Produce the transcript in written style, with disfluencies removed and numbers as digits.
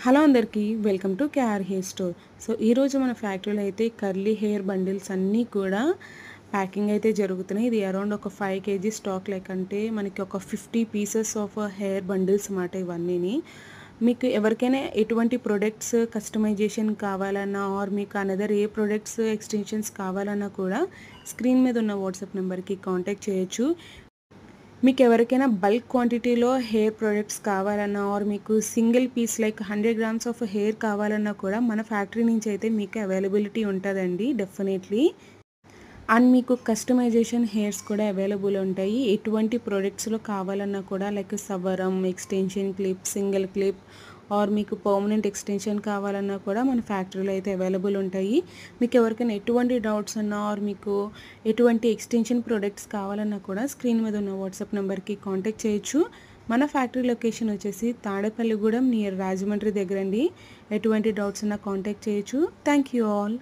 Hello అందరికీ welcome to KR hair store. So ఈరోజు మన ఫ్యాక్టరీలో అయితే కర్లీ హెయిర్ బండిల్స్ అన్నీ కూడా ప్యాకింగ్ అయితే జరుగుతున్నాయి. ఇది అరౌండ్ ఒక 5 kg స్టాక్ లేకంటే మనకి ఒక 50 పీసెస్ ఆఫ్ హెయిర్ బండిల్స్ అన్నమాట ఇవన్నీని. మీకు ఎవరికైనా ఎటువంటి ప్రొడక్ట్స్ కస్టమైజేషన్ కావాలన్నా ఆర్ మీకు అనదర్ ఏ ప్రొడక్ట్స్ ఎక్స్టెన్షన్స్ కావాలన్నా కూడా స్క్రీన్ మీద ఉన్న వాట్సాప్ నెంబర్కి కాంటాక్ట్ చేయొచ్చు. మీకు ఎవరికైనా బల్క్ క్వాంటిటీలో హెయిర్ ప్రొడక్ట్స్ కావాలన్నా ఆర్ మీకు single piece like 100 grams of hair కావాలన్నా కూడా మన ఫ్యాక్టరీ నుంచి అయితే మీకు అవైలబిలిటీ ఉంటుందండి డెఫినెట్లీ. అండ్ మీకు కస్టమైజేషన్ హెయిర్స్ కూడా అవైలబుల్ ఉంటాయి. ఎటువంటి ప్రొడక్ట్స్లో కావాలన్నా కూడా లైక్ సవరం, extension clip, single clip or మీకు పర్మనెంట్ ఎక్స్టెన్షన్ కావాలన్నా కూడా మన ఫ్యాక్టరీలో అయితే అవైలబుల్ ఉంటాయి. మీకు ఎవరికైనా ఎటువంటి డౌట్స్ ఉన్నా ఆర్ మీకు ఎటువంటి ఎక్స్టెన్షన్ ప్రొడక్ట్స్ కావాలన్నా కూడా స్క్రీన్ మీద ఉన్న వాట్సాప్ నెంబర్కి కాంటాక్ట్ చేయొచ్చు. మన ఫ్యాక్టరీ లొకేషన్ వచ్చేసి తాడేపల్లిగూడెం నియర్ రాజమండ్రి దగ్గరండి. ఎటువంటి డౌట్స్ ఉన్నా కాంటాక్ట్ చేయొచ్చు. Thank you all.